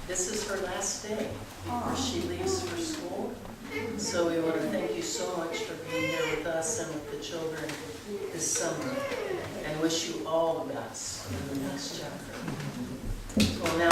This is her last day before she leaves for school. So we want to thank you so much for being here with us and with the children this summer, and wish you all the best in the next chapter. Well, now.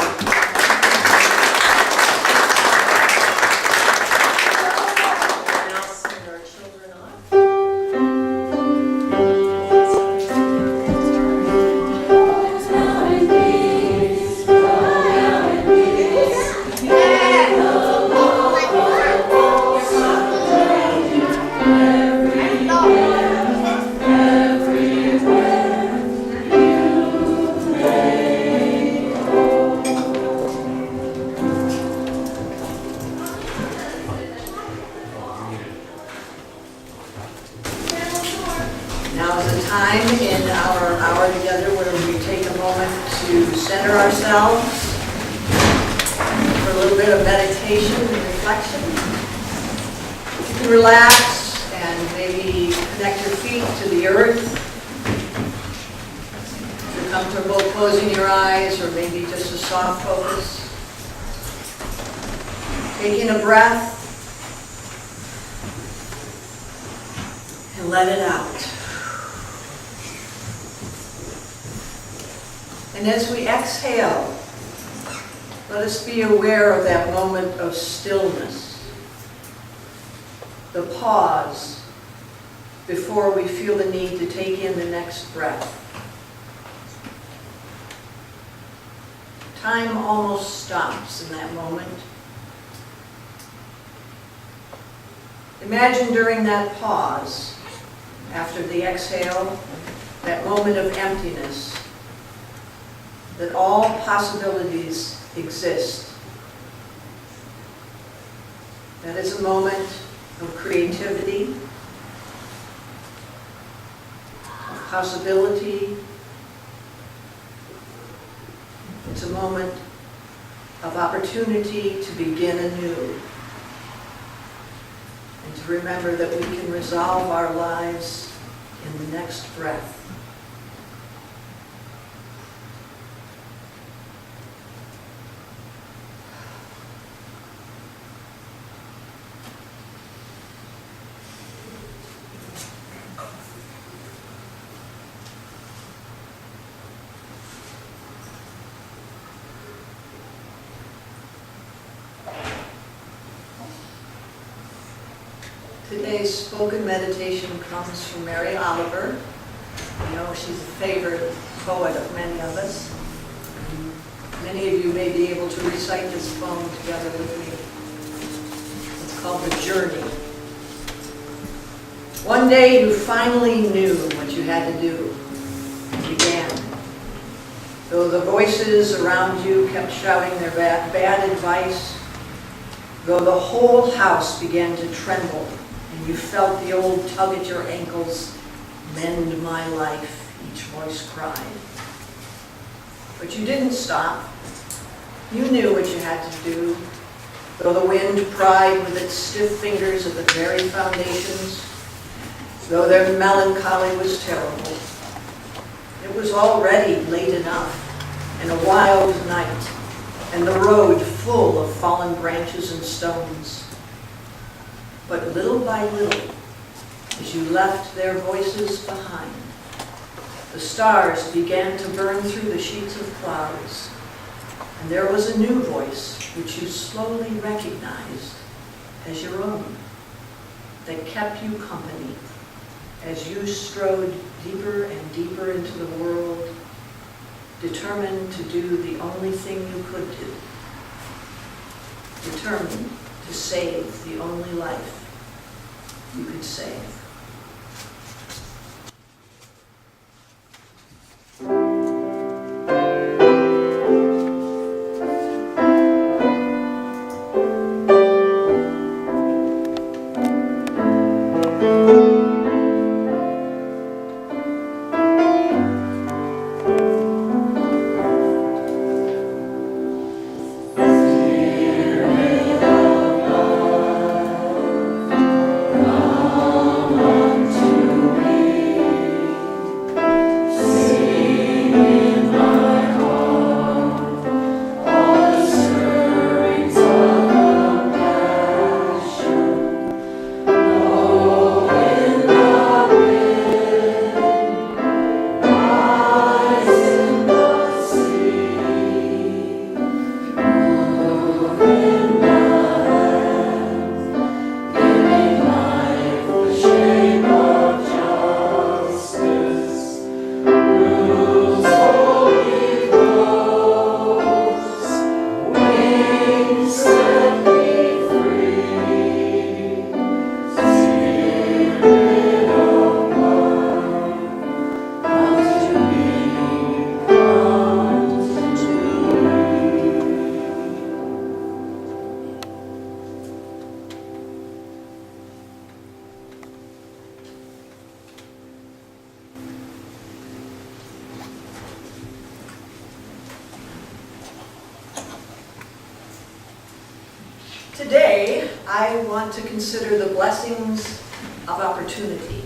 Now is the time in our hour together where we take a moment to center ourselves for a little bit of meditation and reflection. You can relax and maybe connect your feet to the earth. If you're comfortable closing your eyes, or maybe just a soft focus. Taking a breath and let it out. And as we exhale, let us be aware of that moment of stillness, the pause before we feel the need to take in the next breath. Time almost stops in that moment. Imagine during that pause, after the exhale, that moment of emptiness, that all possibilities exist. That is a moment of creativity, of possibility. It's a moment of opportunity to begin anew, and to remember that we can resolve our lives in the next breath. Today's spoken meditation comes from Mary Oliver. I know she's a favorite poet of many of us. Many of you may be able to recite this poem together with me. It's called The Journey. One day you finally knew what you had to do. You began. Though the voices around you kept shouting their bad advice, though the whole house began to tremble and you felt the old tug at your ankles, mend my life, each voice cried. But you didn't stop. You knew what you had to do, though the wind pried with its stiff fingers at the very foundations, though their melancholy was terrible. It was already late enough, and a wild night, and the road full of fallen branches and stones. But little by little, as you left their voices behind, the stars began to burn through the sheets of clouds, and there was a new voice which you slowly recognized as your own, that kept you company as you strode deeper and deeper into the world, determined to do the only thing you could do, determined to save the only life you could save. Today, I want to consider the blessings of opportunity.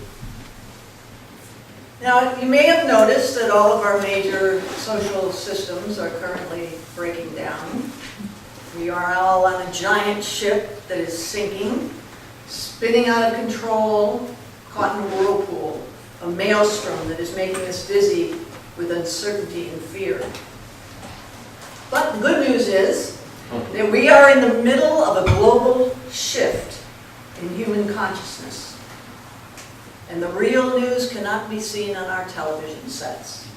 Now, you may have noticed that all of our major social systems are currently breaking down. We are all on a giant ship that is sinking, spinning out of control, caught in a whirlpool, a maelstrom that is making us dizzy with uncertainty and fear. But the good news is that we are in the middle of a global shift in human consciousness. And the real news cannot be seen on our television sets.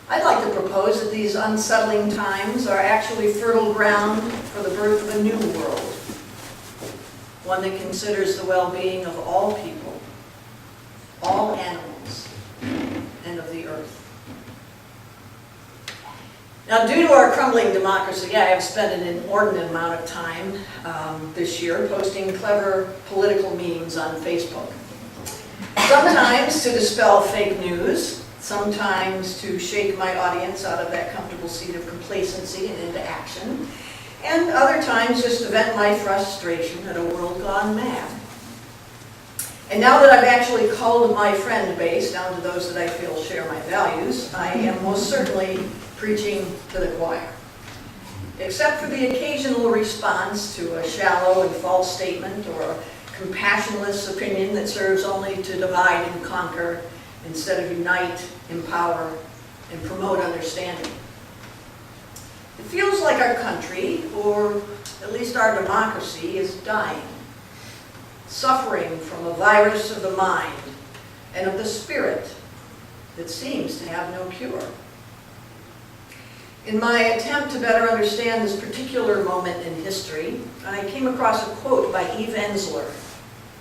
I'd like to propose that these unsettling times are actually fertile ground for the birth of a new world, one that considers the well-being of all people, all animals, and of the earth. Now, due to our crumbling democracy, I have spent an inordinate amount of time this year posting clever political memes on Facebook. Sometimes to dispel fake news, sometimes to shake my audience out of that comfortable seat of complacency and into action, and other times just to vent my frustration at a world gone mad. And now that I've actually culled my friend base down to those that I feel share my values, I am most certainly preaching to the choir. Except for the occasional response to a shallow and false statement or a compassionless opinion that serves only to divide and conquer instead of unite, empower, and promote understanding. It feels like our country, or at least our democracy, is dying, suffering from a virus of the mind and of the spirit that seems to have no cure. In my attempt to better understand this particular moment in history, I came across a quote by Eve Ensler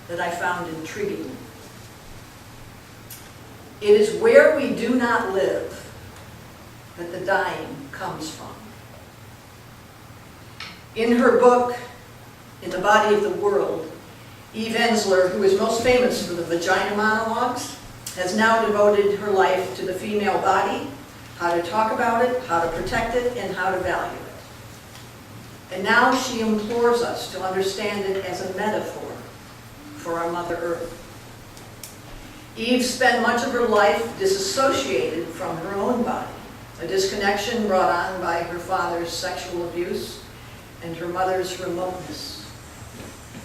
that I found intriguing. "It is where we do not live that the dying comes from." In her book, In the Body of the World, Eve Ensler, who is most famous for the vagina monologues, has now devoted her life to the female body, how to talk about it, how to protect it, and how to value it. And now she implores us to understand it as a metaphor for our Mother Earth. Eve spent much of her life disassociated from her own body, a disconnection brought on by her father's sexual abuse and her mother's remoteness.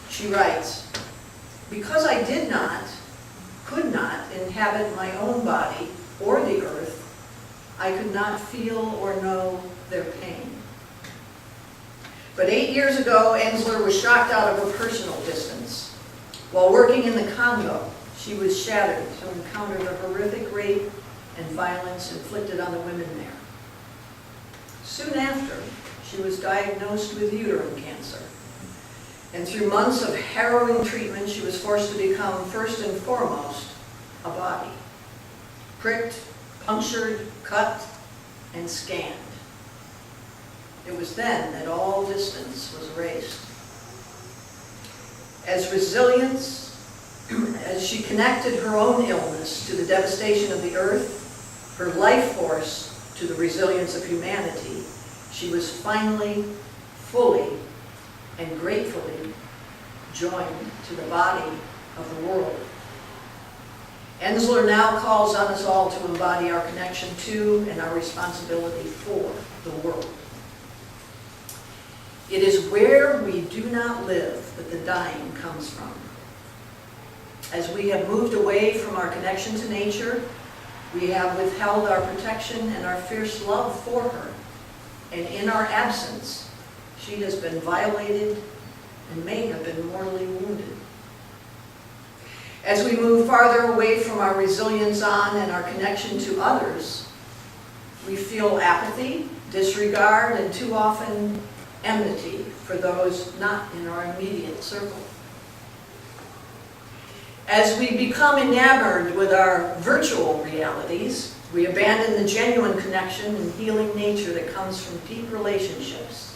She writes, "Because I did not, could not inhabit my own body or the earth, I could not feel or know their pain." But 8 years ago, Ensler was shocked out of her personal distance. While working in the Congo, she was shattered to encounter the horrific rape and violence inflicted on the women there. Soon after, she was diagnosed with uterine cancer. And through months of harrowing treatment, she was forced to become, first and foremost, a body. Pricked, punctured, cut, and scanned. It was then that all distance was erased. As she connected her own illness to the devastation of the earth, her life force to the resilience of humanity, she was finally, fully, and gratefully joined to the body of the world. Ensler now calls on us all to embody our connection to and our responsibility for the world. It is where we do not live that the dying comes from. As we have moved away from our connection to nature, we have withheld our protection and our fierce love for her. And in our absence, she has been violated and may have been mortally wounded. As we move farther away from our resilience on and our connection to others, we feel apathy, disregard, and too often enmity for those not in our immediate circle. As we become enamored with our virtual realities, we abandon the genuine connection and healing nature that comes from deep relationships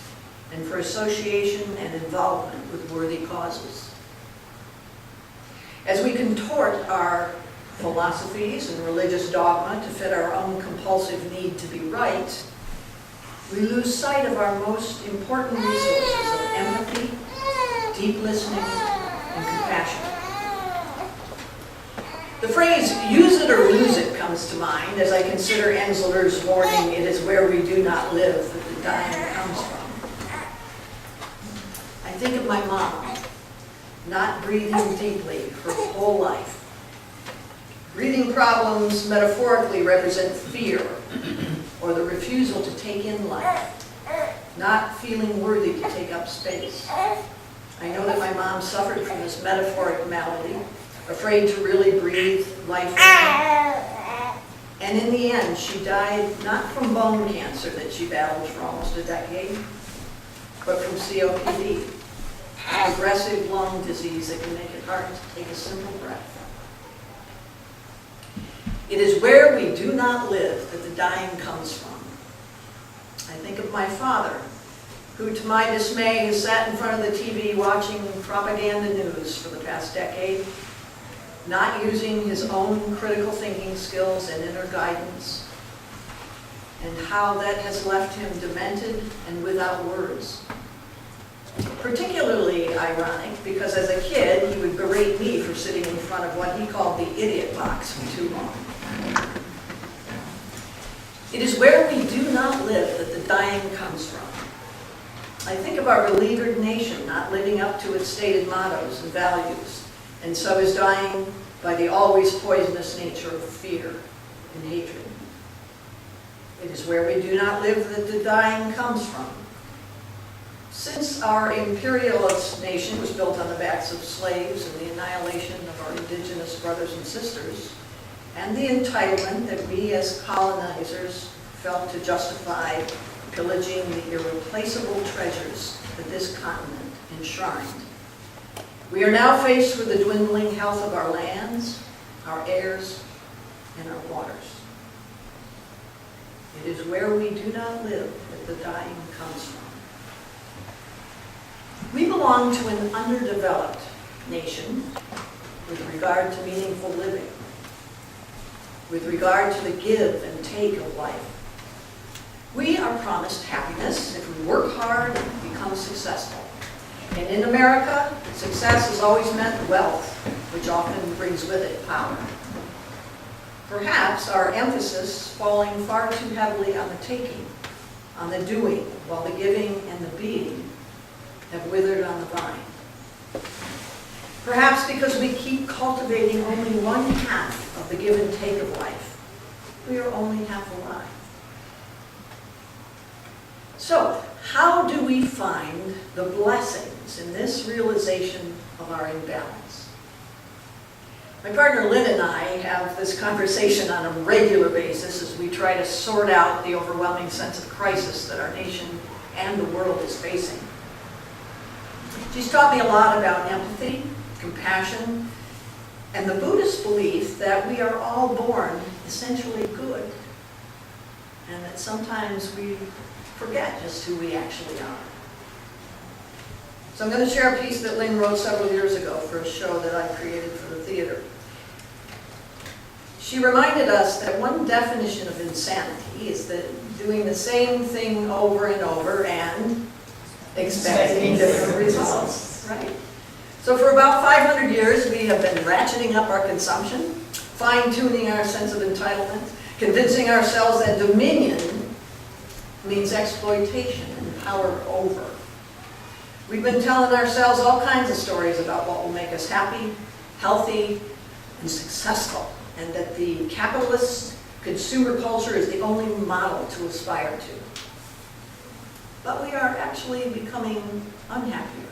and for association and involvement with worthy causes. As we contort our philosophies and religious dogma to fit our own compulsive need to be right, we lose sight of our most important resources of empathy, deep listening, and compassion. The phrase, "use it or lose it," comes to mind as I consider Ensler's warning, "It is where we do not live that the dying comes from." I think of my mom, not breathing deeply her whole life. Breathing problems metaphorically represent fear or the refusal to take in life, not feeling worthy to take up space. I know that my mom suffered from this metaphoric malady, afraid to really breathe life in. And in the end, she died not from bone cancer that she battled for almost a decade, but from COPD, a progressive lung disease that can make it hard to take a simple breath. It is where we do not live that the dying comes from. I think of my father, who to my dismay has sat in front of the TV watching propaganda news for the past decade, not using his own critical thinking skills and inner guidance, and how that has left him demented and without words. Particularly ironic because as a kid, he would berate me for sitting in front of what he called the idiot box for too long. It is where we do not live that the dying comes from. I think of our beleaguered nation not living up to its stated mottos and values, and so is dying by the always poisonous nature of fear and hatred. It is where we do not live that the dying comes from. Since our imperialist nation was built on the backs of slaves and the annihilation of our indigenous brothers and sisters, and the entitlement that we as colonizers felt to justify pillaging the irreplaceable treasures that this continent enshrined, we are now faced with the dwindling health of our lands, our airs, and our waters. It is where we do not live that the dying comes from. We belong to an underdeveloped, nation with regard to meaningful living, with regard to the give and take of life. We are promised happiness if we work hard and become successful. And in America, success has always meant wealth, which often brings with it power. Perhaps our emphasis falling far too heavily on the taking, on the doing, while the giving and the being have withered on the vine. Perhaps because we keep cultivating only one half of the give and take of life, we are only half alive. So, how do we find the blessings in this realization of our imbalance? My partner Lynn and I have this conversation on a regular basis as we try to sort out the overwhelming sense of crisis that our nation and the world is facing. She's taught me a lot about empathy, compassion, and the Buddhist belief that we are all born essentially good, and that sometimes we forget just who we actually are. So I'm going to share a piece that Lynn wrote several years ago for a show that I created for the theater. She reminded us that one definition of insanity is that doing the same thing over and over and expecting different results. Right? So for about 500 years, we have been ratcheting up our consumption, fine-tuning our sense of entitlement, convincing ourselves that dominion means exploitation and power over. We've been telling ourselves all kinds of stories about what will make us happy, healthy, and successful, and that the capitalist consumer culture is the only model to aspire to. But we are actually becoming unhappier,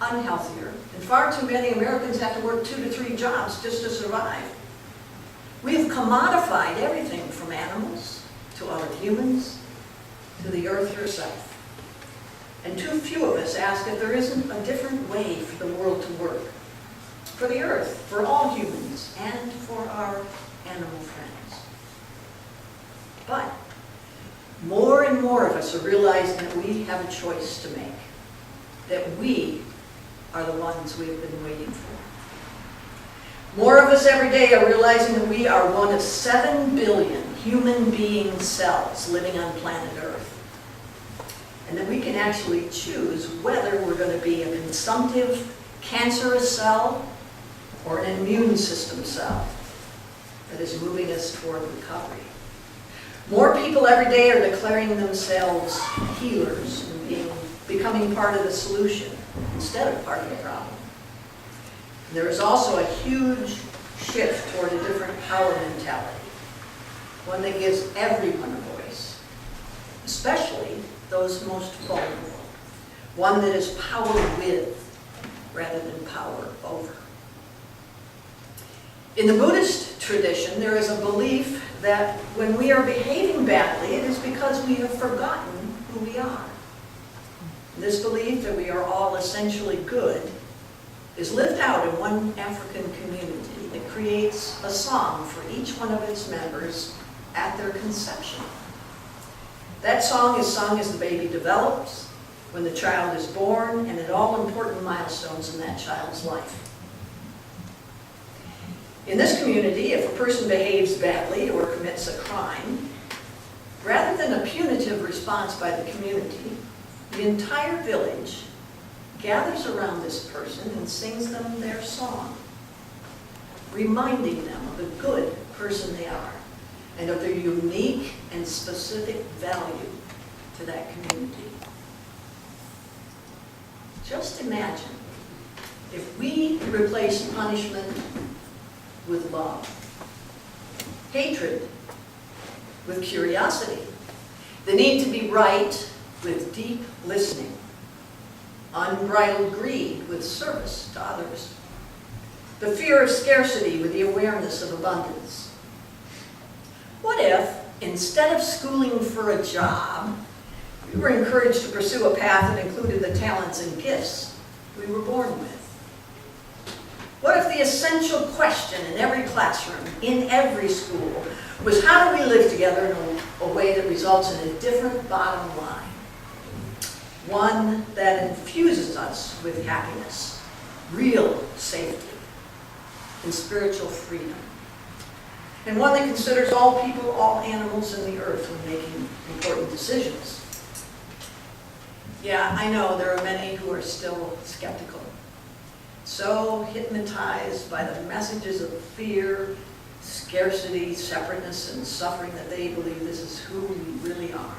unhealthier, and far too many Americans have to work 2 to 3 jobs just to survive. We have commodified everything from animals to other humans, to the earth herself. And too few of us ask if there isn't a different way for the world to work, for the earth, for all humans, and for our animal friends. But more and more of us are realizing that we have a choice to make, that we are the ones we have been waiting for. More of us every day are realizing that we are one of 7 billion human being cells living on planet Earth. And that we can actually choose whether we're going to be a consumptive, cancerous cell or an immune system cell that is moving us toward recovery. More people every day are declaring themselves healers and becoming part of the solution instead of part of the problem. There is also a huge shift toward a different power mentality, one that gives everyone a voice, especially those most vulnerable, one that is power with rather than power over. In the Buddhist tradition, there is a belief that when we are behaving badly, it is because we have forgotten who we are. This belief that we are all essentially good is lived out in one African community that creates a song for each one of its members at their conception. That song is sung as the baby develops, when the child is born, and at all important milestones in that child's life. In this community, if a person behaves badly or commits a crime, rather than a punitive response by the community, the entire village gathers around this person and sings them their song, reminding them of the good person they are and of their unique and specific value to that community. Just imagine if we replaced punishment with love, hatred with curiosity, the need to be right with deep listening, unbridled greed with service to others, the fear of scarcity with the awareness of abundance. What if, instead of schooling for a job, we were encouraged to pursue a path that included the talents and gifts we were born with? What if the essential question in every classroom, in every school, was how do we live together in a way that results in a different bottom line? One that infuses us with happiness real safety, and spiritual freedom. And one that considers all people, all animals in the earth when making important decisions. Yeah, I know there are many who are still skeptical, so hypnotized by the messages of fear, scarcity, separateness, and suffering that they believe this is who we really are.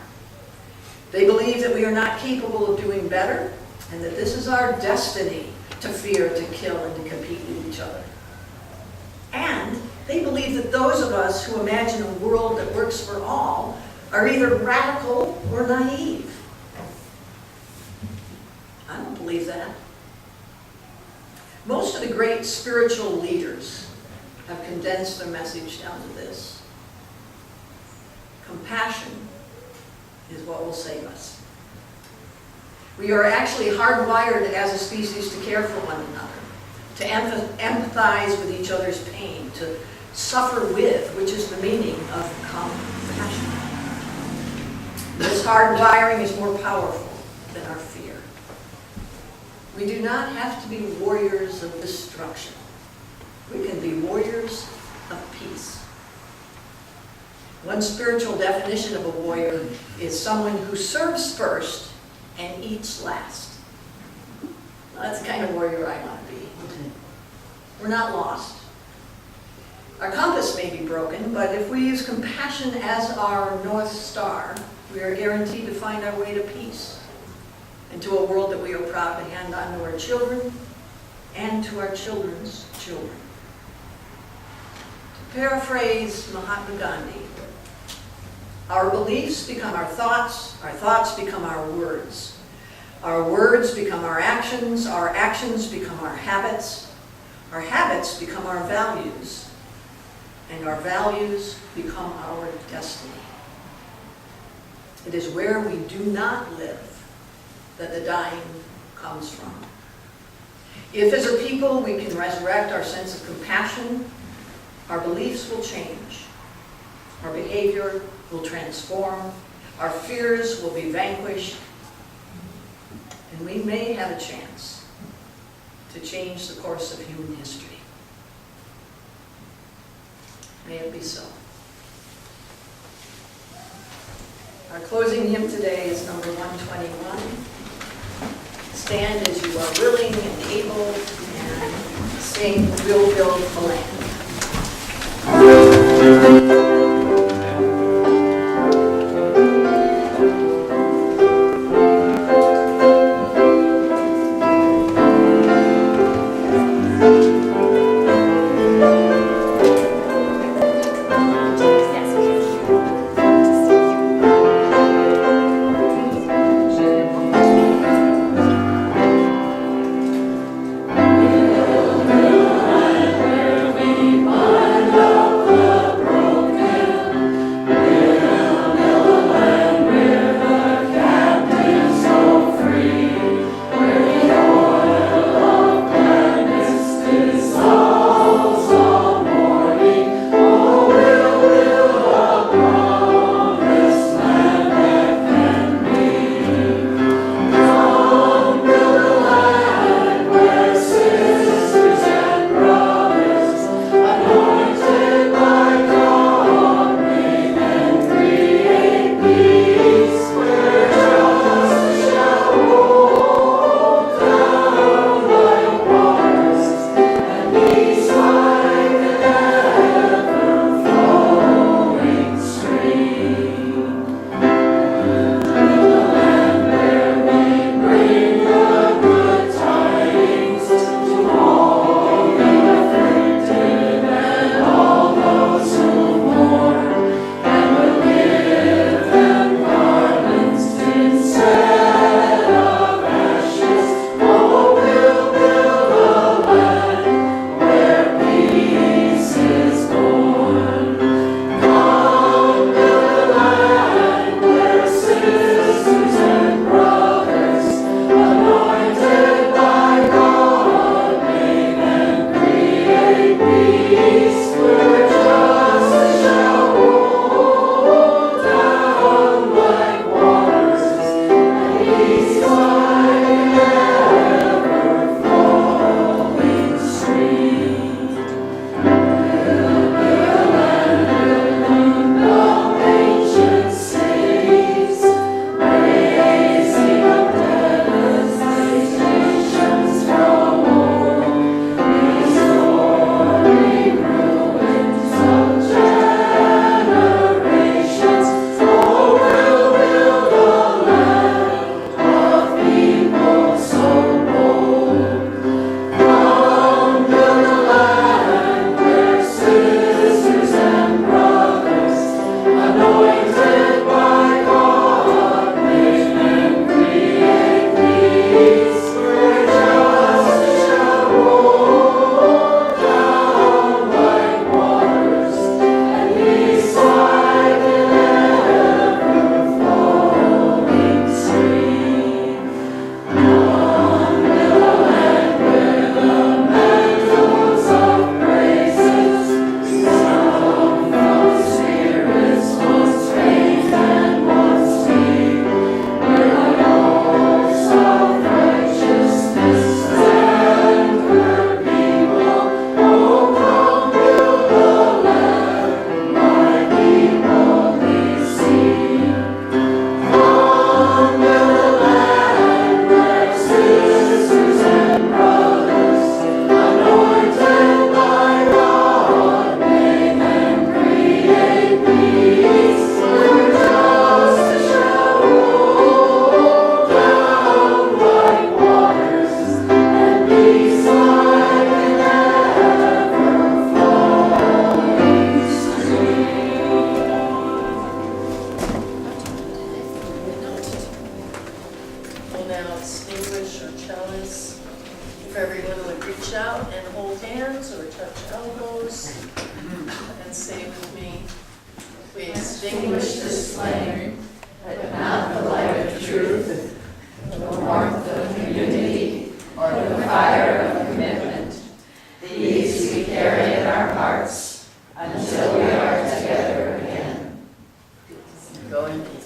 They believe that we are not capable of doing better, and that this is our destiny to fear, to kill, and to compete with each other. And they believe that those of us who imagine a world that works for all are either radical or naive. I don't believe that. Most of the great spiritual leaders have condensed their message down to this. Compassion is what will save us. We are actually hardwired as a species to care for one another, to empathize with each other's pain, to suffer with, which is the meaning of compassion. This hardwiring is more powerful than our fear. We do not have to be warriors of destruction. We can be warriors of peace. One spiritual definition of a warrior is someone who serves first and eats last. Well, that's the kind of warrior I want to be. We're not lost. Our compass may be broken, but if we use compassion as our North Star, we are guaranteed to find our way to peace and to a world that we are proud to hand on to our children and to our children's children. To paraphrase Mahatma Gandhi, our beliefs become our thoughts become our words become our actions become our habits become our values, and our values become our destiny. It is where we do not live that the dying comes from. If as a people we can resurrect our sense of compassion, our beliefs will change, our behavior will transform, our fears will be vanquished, and we may have a chance to change the course of human history. May it be so. Our closing hymn today is number 121. Stand as you are willing and able, and sing We'll Build the Land. We'll everyone would reach out and hold hands or touch elbows and say with me, we extinguish this flame, but not the light of truth, the warmth of community, or the fire of commitment. These we carry in our hearts until we are together again. Go in peace.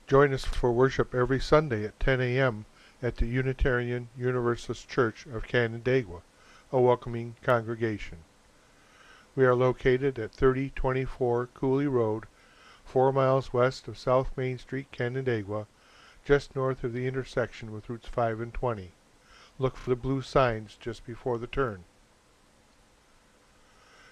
Join us for worship every Sunday at 10 a.m. at the Unitarian Universalist Church of Canandaigua, a welcoming congregation. We are located at 3024 Cooley Road, 4 miles west of South Main Street, Canandaigua, just north of the intersection with Routes 5 and 20. Look for the blue signs just before the turn.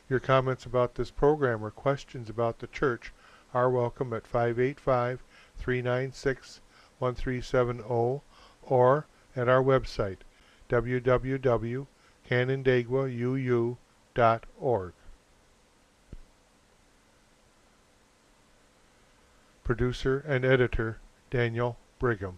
Your comments about this program or questions about the church are welcome at 585-396-1370 or at our website, www.canandaiguauu.org. Producer and editor, Daniel Brigham.